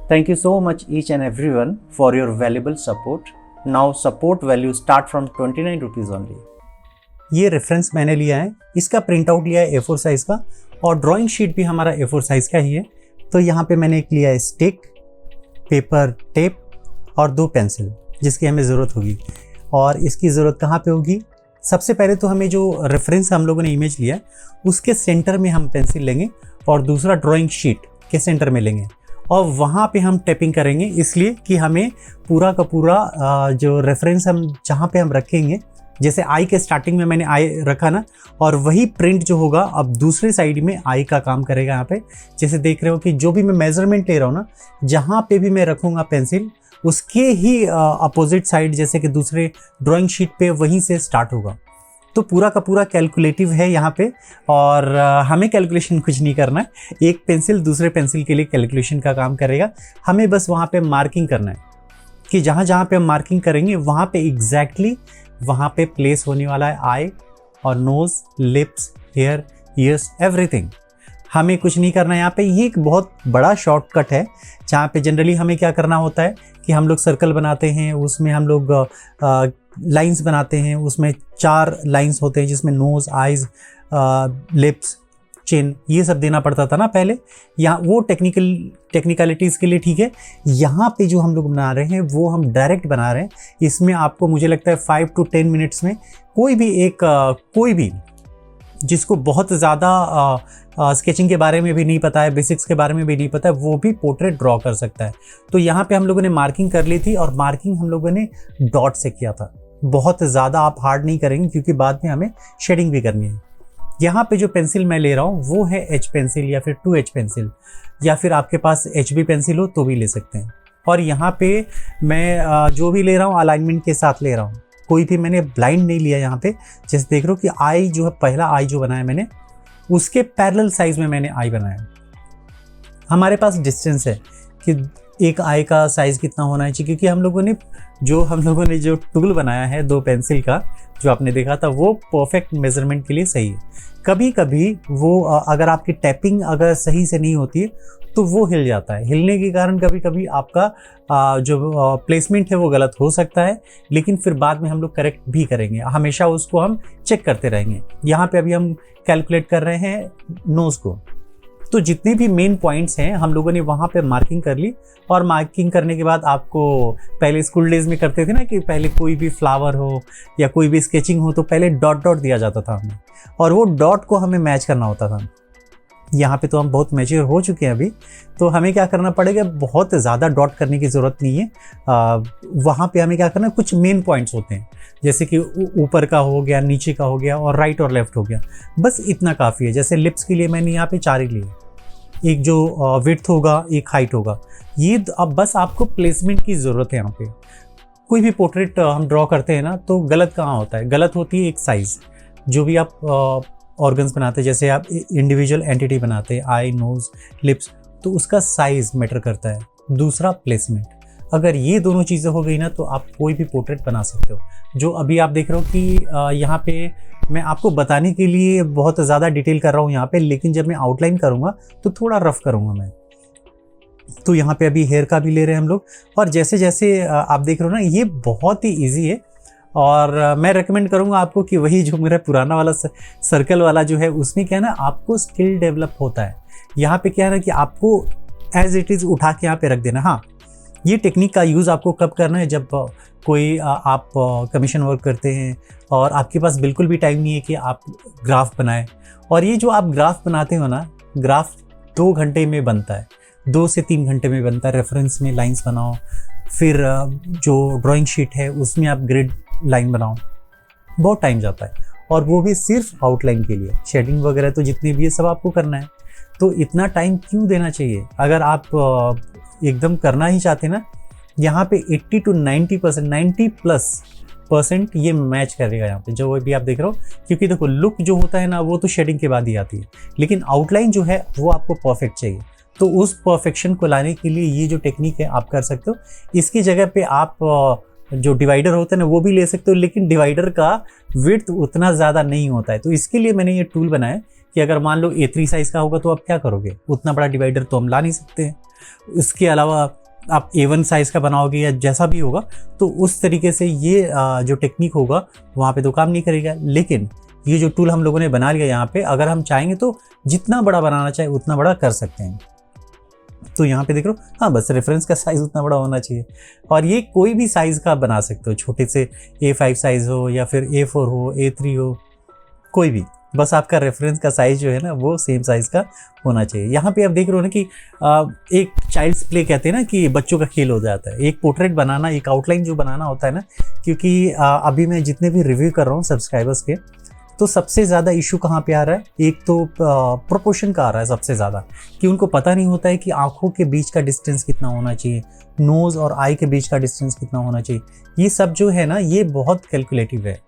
Thank you so much each and everyone for your valuable support. Now support value start from 29 rupees only. ये reference मैंने लिया है, इसका print out लिया है A4 साइज़ का और ड्राइंग शीट भी हमारा A4 साइज़ का ही है। तो यहाँ पे मैंने एक लिया है स्टिक, पेपर, टेप और 2 पेंसिल जिसकी हमें ज़रूरत होगी। और इसकी ज़रूरत कहाँ पे होगी? सबसे पहले तो हमें जो रेफरेंस हम लोगों ने इमेज लिया उसके सेंटर में हम पेंसिल लेंगे और दूसरा ड्राइंग शीट के सेंटर में लेंगे और वहाँ पे हम टैपिंग करेंगे, इसलिए कि हमें पूरा का पूरा जो रेफरेंस हम जहाँ पे हम रखेंगे, जैसे आई के स्टार्टिंग में मैंने आई रखा ना, और वही प्रिंट जो होगा अब दूसरे साइड में आई का काम करेगा। यहाँ पे जैसे देख रहे हो कि जो भी मैं मेजरमेंट ले रहा हूँ ना, जहाँ पे भी मैं रखूँगा पेंसिल उसके ही अपोजिट साइड जैसे कि दूसरे ड्राइंग शीट पे वहीं से स्टार्ट होगा। तो पूरा का पूरा कैलकुलेटिव है यहाँ पे और हमें कैलकुलेशन कुछ नहीं करना है, एक पेंसिल दूसरे पेंसिल के लिए कैलकुलेशन का काम करेगा। हमें बस वहाँ पे मार्किंग करना है कि जहाँ जहाँ पे हम मार्किंग करेंगे वहाँ पे एग्जैक्टली वहाँ पे प्लेस होने वाला है आई और nose, lips, hair, ears, everything. हमें कुछ नहीं करना है यहाँ पे। ये एक बहुत बड़ा शॉर्टकट है जहाँ पे जनरली हमें क्या करना होता है कि हम लोग सर्कल बनाते हैं, उसमें हम लोग लाइंस बनाते हैं, उसमें 4 लाइंस होते हैं जिसमें नोज़, आइज़, लिप्स, चिन, ये सब देना पड़ता था ना पहले। यहाँ वो टेक्निकलिटीज़ के लिए ठीक है। यहाँ पे जो हम लोग बना रहे हैं वो हम डायरेक्ट बना रहे हैं। इसमें आपको मुझे लगता है 5 to 10 मिनट्स में कोई भी जिसको बहुत ज़्यादा स्केचिंग के बारे में भी नहीं पता है, बेसिक्स के बारे में भी नहीं पता है, वो भी पोर्ट्रेट ड्रॉ कर सकता है। तो यहाँ पे हम लोगों ने मार्किंग कर ली थी और मार्किंग हम लोगों ने डॉट से किया था। बहुत ज़्यादा आप हार्ड नहीं करेंगे क्योंकि बाद में हमें शेडिंग भी करनी है। यहाँ पे जो पेंसिल मैं ले रहा हूँ वो है H पेंसिल या फिर 2H पेंसिल, या फिर आपके पास HB पेंसिल हो तो भी ले सकते हैं। और यहाँ पे मैं जो भी ले रहा हूँ अलाइनमेंट के साथ ले रहा हूँ, कोई भी मैंने ब्लाइंड नहीं लिया। यहाँ पे जैसे देख रहे हो कि आई जो है, पहला आई जो बनाया मैंने उसके पैरेलल साइज में मैंने आई बनाया। हमारे पास डिस्टेंस है कि एक आई का साइज़ कितना होना चाहिए, क्योंकि हम लोगों ने जो टूल बनाया है 2 पेंसिल का जो आपने देखा था वो परफेक्ट मेजरमेंट के लिए सही है। कभी कभी वो अगर आपकी टैपिंग अगर सही से नहीं होती है तो वो हिल जाता है। हिलने के कारण कभी कभी आपका जो प्लेसमेंट है वो गलत हो सकता है, लेकिन फिर बाद में हम लोग करेक्ट भी करेंगे। हमेशा उसको हम चेक करते रहेंगे। यहाँ पे अभी हम कैलकुलेट कर रहे हैं नोज़ को। तो जितने भी मेन पॉइंट्स हैं हम लोगों ने वहाँ पे मार्किंग कर ली। और मार्किंग करने के बाद आपको पहले स्कूल डेज में करते थे ना कि पहले कोई भी फ्लावर हो या कोई भी स्केचिंग हो तो पहले डॉट दिया जाता था हमें, और वो डॉट को हमें मैच करना होता था। यहाँ पे तो हम बहुत मैच्योर हो चुके हैं अभी, तो हमें क्या करना पड़ेगा, बहुत ज़्यादा डॉट करने की ज़रूरत नहीं है। वहाँ पे हमें क्या करना है, कुछ मेन पॉइंट्स होते हैं जैसे कि ऊपर का हो गया, नीचे का हो गया और राइट और लेफ्ट हो गया, बस इतना काफ़ी है। जैसे लिप्स के लिए मैंने यहाँ पे 4 ही लिए, एक जो विड्थ होगा, एक हाइट होगा। ये अब बस आपको प्लेसमेंट की ज़रूरत है। यहाँ पे कोई भी पोर्ट्रेट हम ड्रॉ करते हैं ना तो गलत कहाँ होता है, गलत होती है एक साइज़। जो भी आप ऑर्गन्स बनाते हैं, जैसे आप इंडिविजुअल एंटिटी बनाते हैं, आई, नोज़, लिप्स, तो उसका साइज़ मैटर करता है। दूसरा प्लेसमेंट, अगर ये दोनों चीज़ें हो गई ना तो आप कोई भी पोर्ट्रेट बना सकते हो। जो अभी आप देख रहे हो कि यहाँ पे मैं आपको बताने के लिए बहुत ज़्यादा डिटेल कर रहा हूँ यहाँ पे, लेकिन जब मैं आउटलाइन करूँगा तो थोड़ा रफ करूँगा मैं। तो यहाँ पे अभी हेयर का भी ले रहे हैं हम लोग। और जैसे जैसे आप देख रहे हो ना, ये बहुत ही ईजी है। और मैं रेकमेंड करूँगा आपको कि वही जो मेरा पुराना वाला सर्कल वाला जो है उसमें क्या है ना, आपको स्किल डेवलप होता है। यहाँ पे क्या है ना कि आपको एज इट इज़ उठा के यहाँ पे रख देना। हाँ, ये टेक्निक का यूज़ आपको कब करना है, जब कोई आप कमीशन वर्क करते हैं और आपके पास बिल्कुल भी टाइम नहीं है कि आप ग्राफ बनाएं। और ये जो आप ग्राफ बनाते हो ना, ग्राफ 2 घंटे में बनता है, 2 से 3 घंटे में बनता है। रेफरेंस में लाइंस बनाओ, फिर जो ड्राइंग शीट है उसमें आप ग्रिड लाइन बनाओ, बहुत टाइम जाता है। और वो भी सिर्फ आउटलाइन के लिए। शेडिंग वगैरह तो जितने भी है सब आपको करना है, तो इतना टाइम क्यों देना चाहिए। अगर आप एकदम करना ही चाहते ना, यहाँ पे 80 to 90%, 90+% ये मैच करेगा यहाँ पे जो भी आप देख रहे हो। क्योंकि देखो, लुक जो होता है ना वो तो शेडिंग के बाद ही आती है, लेकिन आउटलाइन जो है वो आपको परफेक्ट चाहिए। तो उस परफेक्शन को लाने के लिए ये जो टेक्निक है आप कर सकते हो। इसकी जगह पे आप जो डिवाइडर होता है ना वो भी ले सकते हो, लेकिन डिवाइडर का विड्थ उतना ज़्यादा नहीं होता है। तो इसके लिए मैंने ये टूल बनाया कि अगर मान लो A3 साइज़ का होगा तो आप क्या करोगे, उतना बड़ा डिवाइडर तो हम ला नहीं सकते हैं। इसके अलावा आप A1 साइज़ का बनाओगे या जैसा भी होगा, तो उस तरीके से ये जो टेक्निक होगा वहाँ पे तो काम नहीं करेगा। लेकिन ये जो टूल हम लोगों ने बना लिया यहाँ पे, अगर हम चाहेंगे तो जितना बड़ा बनाना चाहे उतना बड़ा कर सकते हैं। तो यहाँ पे देख लो, हाँ बस रेफरेंस का साइज़ उतना बड़ा होना चाहिए, और ये कोई भी साइज़ का बना सकते हो, छोटे से A5 साइज़ हो या फिर A4 हो, A3 हो, कोई भी, बस आपका रेफरेंस का साइज़ जो है ना वो सेम साइज़ का होना चाहिए। यहाँ पे आप देख रहे हो ना कि एक चाइल्ड्स प्ले कहते हैं ना, कि बच्चों का खेल हो जाता है। एक पोर्ट्रेट बनाना, एक आउटलाइन जो बनाना होता है ना, क्योंकि अभी मैं जितने भी रिव्यू कर रहा हूँ सब्सक्राइबर्स के, तो सबसे ज़्यादा इशू कहाँ पे आ रहा है, एक तो प्रोपोर्शन का आ रहा है सबसे ज़्यादा, कि उनको पता नहीं होता है कि आँखों के बीच का डिस्टेंस कितना होना चाहिए, नोज़ और आई के बीच का डिस्टेंस कितना होना चाहिए। ये सब जो है ना, ये बहुत कैलकुलेटिव है।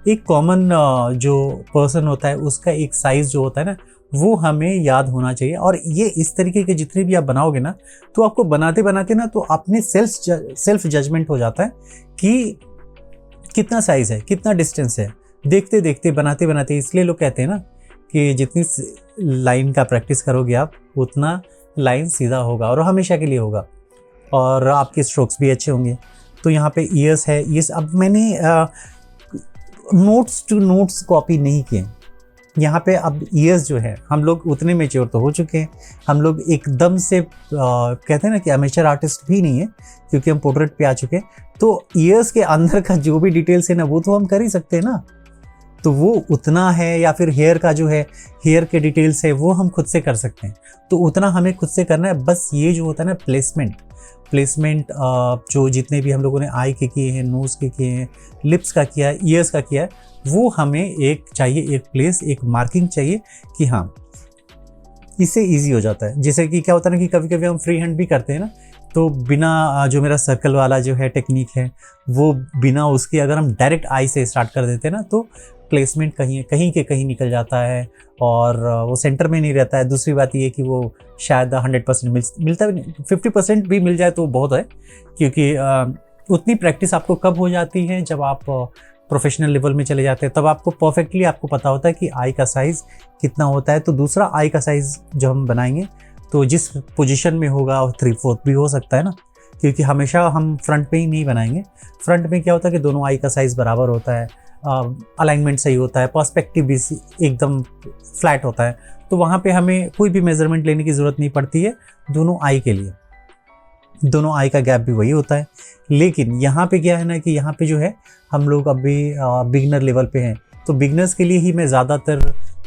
एक कॉमन जो पर्सन होता है उसका एक साइज़ जो होता है ना, वो हमें याद होना चाहिए। और ये इस तरीके के जितने भी आप बनाओगे ना, तो आपको बनाते बनाते ना तो अपने सेल्फ जजमेंट हो जाता है कि कितना साइज़ है, कितना डिस्टेंस है, देखते देखते बनाते बनाते। इसलिए लोग कहते हैं ना कि जितनी लाइन का प्रैक्टिस करोगे आप, उतना लाइन सीधा होगा और हमेशा के लिए होगा, और आपके स्ट्रोक्स भी अच्छे होंगे। तो यहाँ पे ईयर्स है, ईयर्स अब मैंने नोट्स टू नोट्स कॉपी नहीं किए यहाँ पे। अब ईयर्स जो है, हम लोग उतने मेच्योर तो हो चुके हैं, हम लोग एकदम से कहते हैं ना कि अमेचर आर्टिस्ट भी नहीं है, क्योंकि हम पोर्ट्रेट पे आ चुके हैं। तो ईयर्स के अंदर का जो भी डिटेल्स है ना, वो तो हम कर ही सकते हैं ना, तो वो उतना है। या फिर हेयर का जो है, हेयर के डिटेल्स है, वो हम खुद से कर सकते हैं, तो उतना हमें खुद से करना है। बस ये जो होता है ना प्लेसमेंट जो जितने भी हम लोगों ने आई के किए हैं, नोज़ के किए हैं, लिप्स का किया है, ईयर्स का किया है, वो हमें एक चाहिए, एक प्लेस, एक मार्किंग चाहिए कि हाँ इससे ईजी हो जाता है। जैसे कि क्या होता है ना कि कभी कभी हम फ्री हैंड भी करते हैं ना, तो बिना जो मेरा सर्कल वाला जो है टेक्निक है, वो बिना उसके अगर हम डायरेक्ट आई से स्टार्ट कर देते हैं ना, तो प्लेसमेंट कहीं के कहीं निकल जाता है और वो सेंटर में नहीं रहता है। दूसरी बात ये कि वो शायद 100% मिलता भी नहीं, 50% भी मिल जाए तो बहुत है, क्योंकि उतनी प्रैक्टिस आपको कब हो जाती है, जब आप प्रोफेशनल लेवल में चले जाते हैं, तब आपको परफेक्टली आपको पता होता है कि आई का साइज़ कितना होता है। तो दूसरा आई का साइज़ जब हम बनाएंगे, तो जिस पोजीशन में होगा, 3/4 भी हो सकता है ना, क्योंकि हमेशा हम फ्रंट पे ही नहीं बनाएंगे। फ्रंट में क्या होता है कि दोनों आई का साइज़ बराबर होता है, अलाइनमेंट सही होता है, पर्सपेक्टिव भी एकदम फ्लैट होता है, तो वहाँ पे हमें कोई भी मेजरमेंट लेने की ज़रूरत नहीं पड़ती है दोनों आई के लिए। दोनों आई का गैप भी वही होता है। लेकिन यहाँ पे क्या है ना कि यहाँ पे जो है हम लोग अभी बिगिनर लेवल पे हैं, तो बिगिनर्स के लिए ही मैं ज़्यादातर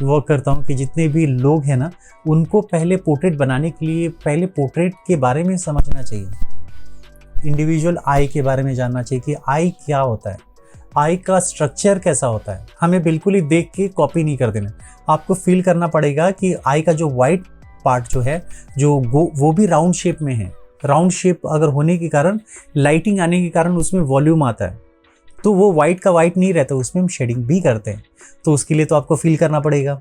वर्क करता हूँ कि जितने भी लोग हैं ना, उनको पहले पोर्ट्रेट बनाने के लिए पहले पोर्ट्रेट के बारे में समझना चाहिए, इंडिविजुअल आई के बारे में जानना चाहिए कि आई क्या होता है, आई का स्ट्रक्चर कैसा होता है। हमें बिल्कुल ही देख के कॉपी नहीं कर देना, आपको फील करना पड़ेगा कि आई का जो वाइट पार्ट जो है, जो वो भी राउंड शेप में है। राउंड शेप अगर होने के कारण, लाइटिंग आने के कारण उसमें वॉल्यूम आता है, तो वो वाइट का वाइट नहीं रहता, उसमें हम शेडिंग भी करते हैं, तो उसके लिए तो आपको फील करना पड़ेगा।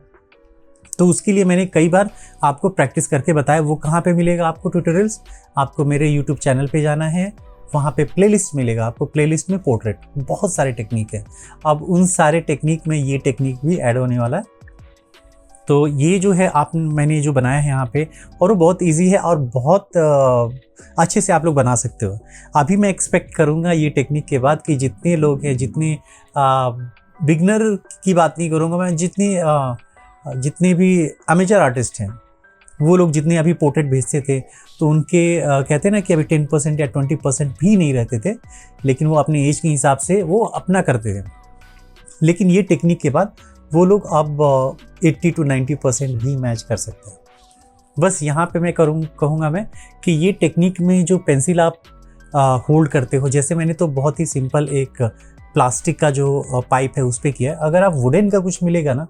तो उसके लिए मैंने कई बार आपको प्रैक्टिस करके बताया। वो कहाँ पे मिलेगा आपको ट्यूटोरियल्स? आपको मेरे यूट्यूब चैनल पे जाना है, वहाँ पे प्लेलिस्ट मिलेगा आपको। प्लेलिस्ट में पोर्ट्रेट बहुत सारे टेक्निक है। अब उन सारे टेक्निक में ये टेक्निक भी ऐड होने वाला है। तो ये जो है मैंने जो बनाया है यहाँ पे, और वो बहुत इजी है और बहुत अच्छे से आप लोग बना सकते हो। अभी मैं एक्सपेक्ट करूँगा ये टेक्निक के बाद कि जितने लोग हैं, जितने बिगनर की बात नहीं करूँगा मैं, जितने भी अमेचर आर्टिस्ट हैं, वो लोग जितने अभी पोर्ट्रेट भेजते थे, तो उनके कहते हैं ना कि अभी 10% या 20% भी नहीं रहते थे, लेकिन वो अपने एज के हिसाब से वो अपना करते थे। लेकिन ये टेक्निक के बाद वो लोग अब 80 to 90% भी मैच कर सकते हैं। बस यहाँ पे मैं कहूँगा मैं कि ये टेक्निक में जो पेंसिल आप होल्ड करते हो, जैसे मैंने तो बहुत ही सिंपल एक प्लास्टिक का जो पाइप है उस पर किया है। अगर आप वुडन का कुछ मिलेगा ना,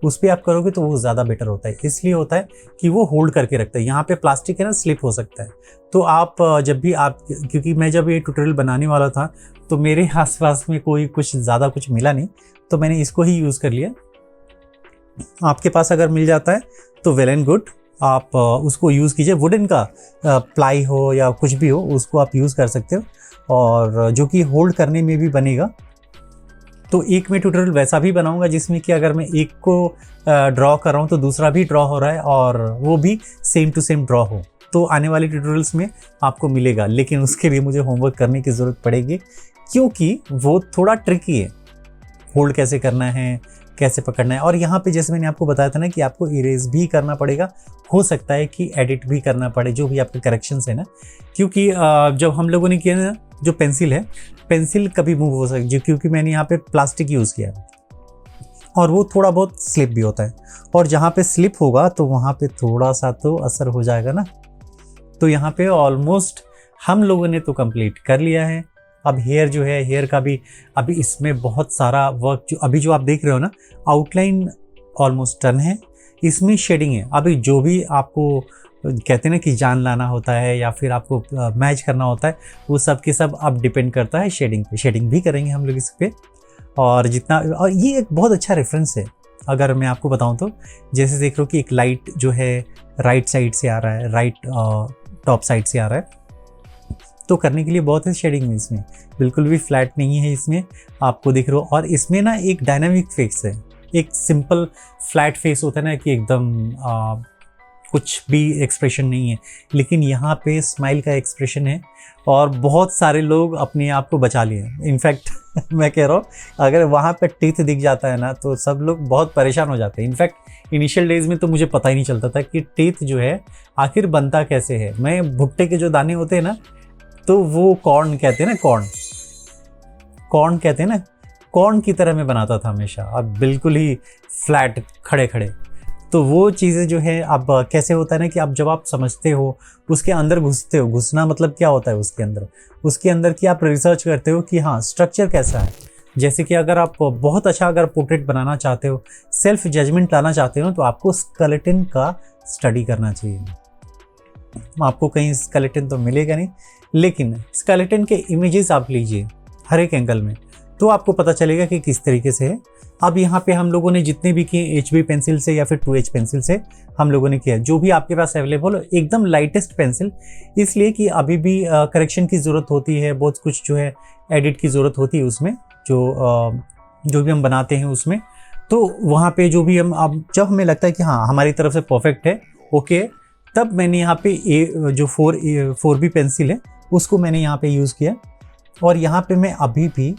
उस पर आप करोगे तो वो ज़्यादा बेटर होता है। इसलिए होता है कि वो होल्ड करके रखता है। यहाँ पे प्लास्टिक है ना, स्लिप हो सकता है। तो आप जब भी क्योंकि मैं जब ये ट्यूटोरियल बनाने वाला था, तो मेरे आसपास में कोई कुछ ज़्यादा कुछ मिला नहीं, तो मैंने इसको ही यूज़ कर लिया। आपके पास अगर मिल जाता है तो वेल एंड गुड, आप उसको यूज़ कीजिए। वुडन का प्लाई हो या कुछ भी हो, उसको आप यूज़ कर सकते हो, और जो कि होल्ड करने में भी बनेगा। तो एक मैं ट्यूटोरियल वैसा भी बनाऊंगा जिसमें कि अगर मैं एक को ड्रॉ कर रहा हूँ तो दूसरा भी ड्रॉ हो रहा है और वो भी सेम टू सेम ड्रॉ हो। तो आने वाले ट्यूटोरियल्स में आपको मिलेगा, लेकिन उसके लिए मुझे होमवर्क करने की ज़रूरत पड़ेगी क्योंकि वो थोड़ा ट्रिकी है। होल्ड कैसे करना है, कैसे पकड़ना है, और यहाँ पे जैसे मैंने आपको बताया था ना कि आपको इरेज भी करना पड़ेगा, हो सकता है कि एडिट भी करना पड़े जो भी आपके करेक्शंस है ना, क्योंकि जब हम लोगों ने किया ना, जो पेंसिल है, पेंसिल कभी मूव हो सकती है क्योंकि मैंने यहाँ पे प्लास्टिक यूज़ किया है और वो थोड़ा बहुत स्लिप भी होता है, और जहाँ पे स्लिप होगा तो वहाँ पे थोड़ा सा तो असर हो जाएगा ना। तो यहाँ पे ऑलमोस्ट हम लोगों ने तो कंप्लीट कर लिया है। अब हेयर जो है, हेयर का भी अभी इसमें बहुत सारा वर्क जो आप देख रहे हो ना, आउटलाइन ऑलमोस्ट डन है, इसमें शेडिंग है। अभी जो भी आपको कहते हैं ना कि जान लाना होता है या फिर आपको मैच करना होता है, वो सब के सब अब डिपेंड करता है शेडिंग पे। शेडिंग भी करेंगे हम लोग इस पे, और ये एक बहुत अच्छा रेफरेंस है। अगर मैं आपको बताऊं तो जैसे देख लो कि एक लाइट जो है राइट साइड से आ रहा है, राइट टॉप साइड से आ रहा है, तो करने के लिए बहुत है शेडिंग में। इसमें बिल्कुल भी फ्लैट नहीं है, इसमें आपको दिख रहा हो। और इसमें ना एक डायनामिक फेस है। एक सिंपल फ्लैट फेस होता है ना कि एकदम कुछ भी एक्सप्रेशन नहीं है, लेकिन यहाँ पे स्माइल का एक्सप्रेशन है और बहुत सारे लोग अपने आप को बचा लिए। इनफैक्ट मैं कह रहा हूँ अगर वहाँ पे टीथ दिख जाता है ना तो सब लोग बहुत परेशान हो जाते हैं। इनफैक्ट इनिशियल डेज में तो मुझे पता ही नहीं चलता था कि टीथ जो है आखिर बनता कैसे है। मैं भुट्टे के जो दाने होते हैं ना, तो वो कॉर्न कहते हैं ना, कॉर्न कहते हैं ना, कॉर्न की तरह मैं बनाता था हमेशा। अब बिल्कुल ही फ्लैट खड़े खड़े। तो वो चीज़ें जो है, अब कैसे होता है ना कि आप जब आप समझते हो, उसके अंदर घुसते हो, घुसना मतलब क्या होता है उसके अंदर कि आप रिसर्च करते हो कि हाँ स्ट्रक्चर कैसा है। जैसे कि अगर आप बहुत अच्छा अगर पोर्ट्रेट बनाना चाहते हो, सेल्फ जजमेंट लाना चाहते हो, तो आपको स्केलेटन का स्टडी करना चाहिए। आपको कहीं स्केलेटन तो मिलेगा नहीं, लेकिन स्केलेटन के इमेजेस आप लीजिए हर एक एंगल में, तो आपको पता चलेगा कि किस तरीके से है। अब यहाँ पे हम लोगों ने जितने भी किए HB पेंसिल से या फिर 2H पेंसिल से हम लोगों ने किया, जो भी आपके पास अवेलेबल हो, एकदम लाइटेस्ट पेंसिल, इसलिए कि अभी भी करेक्शन की ज़रूरत होती है, बहुत कुछ जो है एडिट की ज़रूरत होती है उसमें, जो भी हम बनाते हैं उसमें। तो वहाँ पे जो भी हम, अब जब हमें लगता है कि हाँ हमारी तरफ से परफेक्ट है, ओके, तब मैंने यहाँ पे जो 4B पेंसिल है उसको मैंने यहाँ पे यूज़ किया। और यहाँ पे मैं अभी भी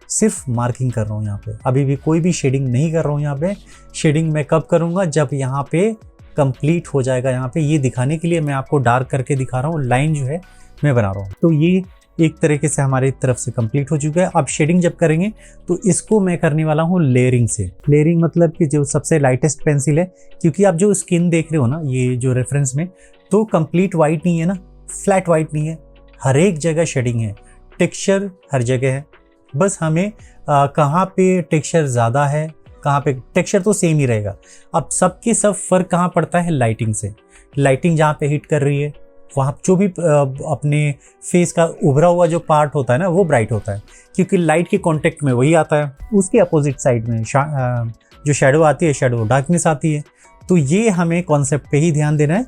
सिर्फ मार्किंग कर रहा हूँ। यहाँ पे अभी भी कोई भी शेडिंग नहीं कर रहा हूँ। यहाँ पे शेडिंग मैं कब करूँगा, जब यहाँ पे कंप्लीट हो जाएगा। यहाँ पे ये दिखाने के लिए मैं आपको डार्क करके दिखा रहा हूँ, लाइन जो है मैं बना रहा हूँ। तो ये एक तरीके से हमारी तरफ से कंप्लीट हो चुका है। अब शेडिंग जब करेंगे तो इसको मैं करने वाला हूँ लेयरिंग से। लेयरिंग मतलब कि जो सबसे लाइटेस्ट पेंसिल है, क्योंकि आप जो स्किन देख रहे हो ना, ये जो रेफरेंस में, तो कंप्लीट वाइट नहीं है ना, फ्लैट वाइट नहीं है, हर एक जगह शेडिंग है, टेक्सचर हर जगह है। बस हमें कहाँ पे टेक्सचर ज़्यादा है, कहाँ पे टेक्सचर तो सेम ही रहेगा। अब सबके सब फर्क कहाँ पड़ता है, लाइटिंग से। लाइटिंग जहाँ पे हिट कर रही है वहाँ जो भी अपने फेस का उभरा हुआ जो पार्ट होता है ना, वो ब्राइट होता है, क्योंकि लाइट के कांटेक्ट में वही आता है। उसके अपोजिट साइड में जो शेडो आती है, शेडो डार्कनेस आती है। तो ये हमें कॉन्सेप्ट पे ही ध्यान देना है।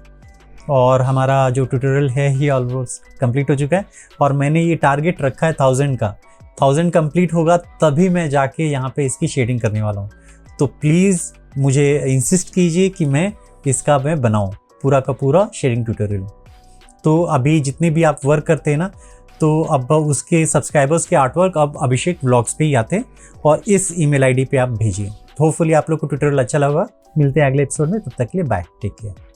और हमारा जो ट्यूटोरियल है ये ऑलमोस्ट कंप्लीट हो चुका है, और मैंने ये टारगेट रखा है 1000 का। 1000 कंप्लीट होगा तभी मैं जाके यहाँ पे इसकी शेडिंग करने वाला हूँ। तो प्लीज़ मुझे इंसिस्ट कीजिए कि मैं बनाऊँ पूरा का पूरा शेडिंग ट्यूटोरियल। तो अभी जितने भी आप वर्क करते हैं ना, तो अब उसके सब्सक्राइबर्स के आर्टवर्क अब अभिषेक व्लॉग्स पे ही आते हैं, और इस ईमेल आईडी पे आप भेजिए। होपफुली आप लोग को ट्यूटोरियल अच्छा लगा। मिलते हैं अगले एपिसोड में, तब तक के लिए बाय, टेक केयर।